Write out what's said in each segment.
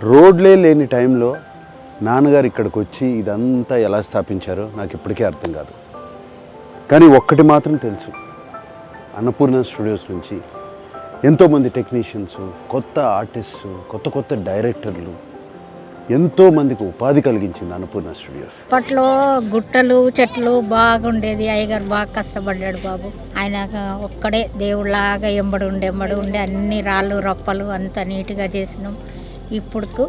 రోడ్లే లేని టైంలో నాన్నగారు ఇక్కడికి వచ్చి ఇదంతా ఎలా స్థాపించారో నాకు ఇప్పటికీ అర్థం కాదు. కానీ ఒక్కటి మాత్రం తెలుసు, అన్నపూర్ణ స్టూడియోస్ నుంచి ఎంతోమంది టెక్నీషియన్స్, కొత్త ఆర్టిస్టు, కొత్త డైరెక్టర్లు, ఎంతోమందికి ఉపాధి కలిగించింది అన్నపూర్ణ స్టూడియోస్. అప్పట్లో గుట్టలు చెట్లు బాగుండేది. అయ్యగారు బాగా కష్టపడ్డాడు బాబు. ఆయన ఒక్కడే దేవుళ్ళలాగా ఎంబడి ఉండి అన్ని రాళ్ళు రప్పలు అంత నీట్గా చేసినాం. ఇప్పుడు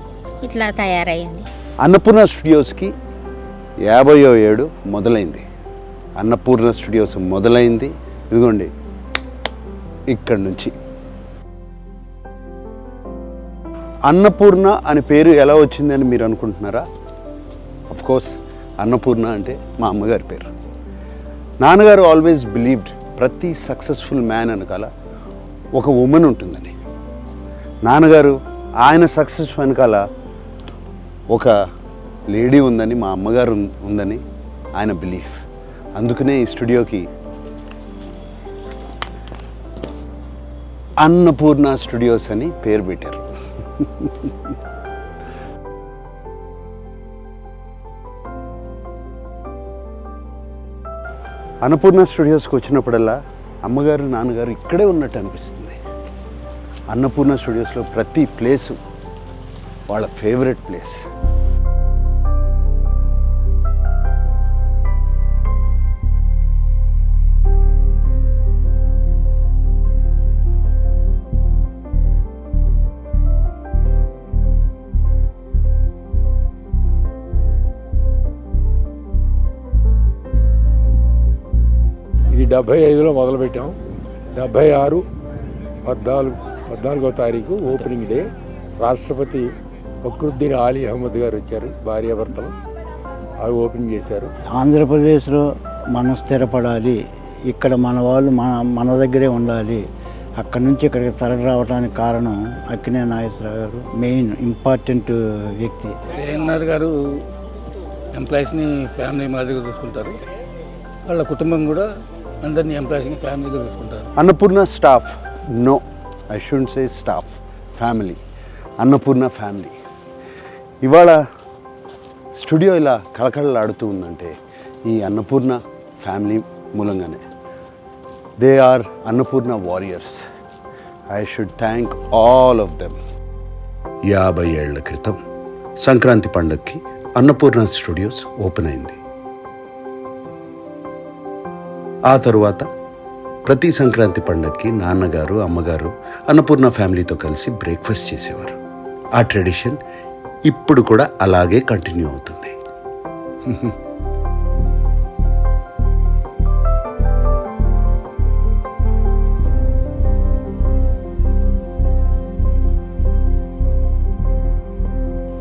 ఇట్లా తయారైంది. అన్నపూర్ణ స్టూడియోస్కి 50వ ఏడు మొదలైంది. అన్నపూర్ణ స్టూడియోస్ మొదలైంది ఇదిగోండి ఇక్కడి నుంచి. అన్నపూర్ణ అని పేరు ఎలా వచ్చిందని మీరు అనుకుంటున్నారా? కోర్స్ అన్నపూర్ణ అంటే మా అమ్మగారి పేరు. నాన్నగారు ఆల్వేస్ బిలీవ్డ్ ప్రతి సక్సెస్ఫుల్ మ్యాన్ వెనకాల ఒక ఉమెన్ ఉంటుందని. నాన్నగారు ఆయన సక్సెస్ వెనకాల ఒక లేడీ ఉందని, మా అమ్మగారు ఉందని ఆయన బిలీఫ్. అందుకనే ఈ స్టూడియోకి అన్నపూర్ణ స్టూడియోస్ అని పేరు పెట్టారు. అన్నపూర్ణ స్టూడియోస్కి వచ్చినప్పుడల్లా అమ్మగారు నాన్నగారు ఇక్కడే ఉన్నట్టు అనిపిస్తుంది. అన్నపూర్ణ స్టూడియోస్లో ప్రతి ప్లేసు వాళ్ళ ఫేవరెట్ ప్లేస్. ఇది 75లో మొదలుపెట్టాం. 76 14వ తారీఖు ఓపెనింగ్ డే. రాష్ట్రపతి ఫక్రుద్దీన్ ఆలీ అహ్మద్ గారు వచ్చారు, భార్యాభర్తలు. అవి ఓపెనింగ్ చేశారు. ఆంధ్రప్రదేశ్లో మనం స్థిరపడాలి, ఇక్కడ మన వాళ్ళు మన దగ్గరే ఉండాలి, అక్కడి నుంచి ఇక్కడికి తరలి రావడానికి కారణం అక్కినే నాగేశ్వరరావు గారు మెయిన్ ఇంపార్టెంట్ వ్యక్తి. ఏఎన్ఆర్ గారు ఎంప్లాయీస్ని ఫ్యామిలీ మాదిరిగా చూసుకుంటారు. వాళ్ళ కుటుంబం కూడా అందరినీ ఎంప్లాయీస్ని ఫ్యామిలీగా చూసుకుంటారు. Annapurna staff, no I shouldn't say staff, family. Annapurna family. ఇవాళ స్టూడియో ఇలా కళకళలాడుతూ ఉందంటే ఈ అన్నపూర్ణ ఫ్యామిలీ మూలంగానే. They are Annapurna warriors. I should thank all of them. 50 ఏళ్ల క్రితం సంక్రాంతి పండగకి అన్నపూర్ణ స్టూడియోస్ ఓపెన్ అయింది. ఆ తరువాత ప్రతి సంక్రాంతి పండగకి నాన్నగారు అమ్మగారు అన్నపూర్ణ ఫ్యామిలీతో కలిసి బ్రేక్ఫాస్ట్ చేసేవారు. ఆ ట్రెడిషన్ ఇప్పుడు కూడా అలాగే కంటిన్యూ అవుతుంది.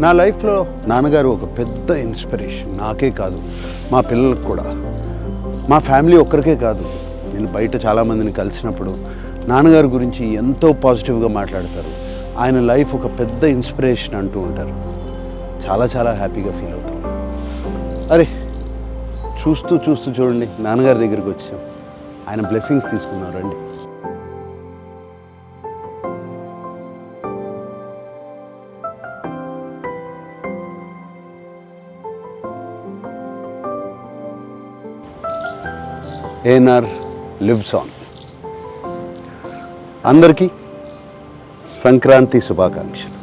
నా లైఫ్లో నాన్నగారు ఒక పెద్ద ఇన్స్పిరేషన్. నాకే కాదు, మా పిల్లలకు కూడా. మా ఫ్యామిలీ ఒక్కరికే కాదు, నేను బయట చాలామందిని కలిసినప్పుడు నాన్నగారి గురించి ఎంతో పాజిటివ్గా మాట్లాడతారు. ఆయన లైఫ్ ఒక పెద్ద ఇన్స్పిరేషన్ అంటూ ఉంటారు. చాలా హ్యాపీగా ఫీల్ అవుతాం. అరే చూస్తూ చూడండి నాన్నగారి దగ్గరికి వచ్చాం. ఆయన బ్లెస్సింగ్స్ తీసుకుందాం రండి. ANR lives on. అందరికీ సంక్రాంతి శుభాకాంక్షలు.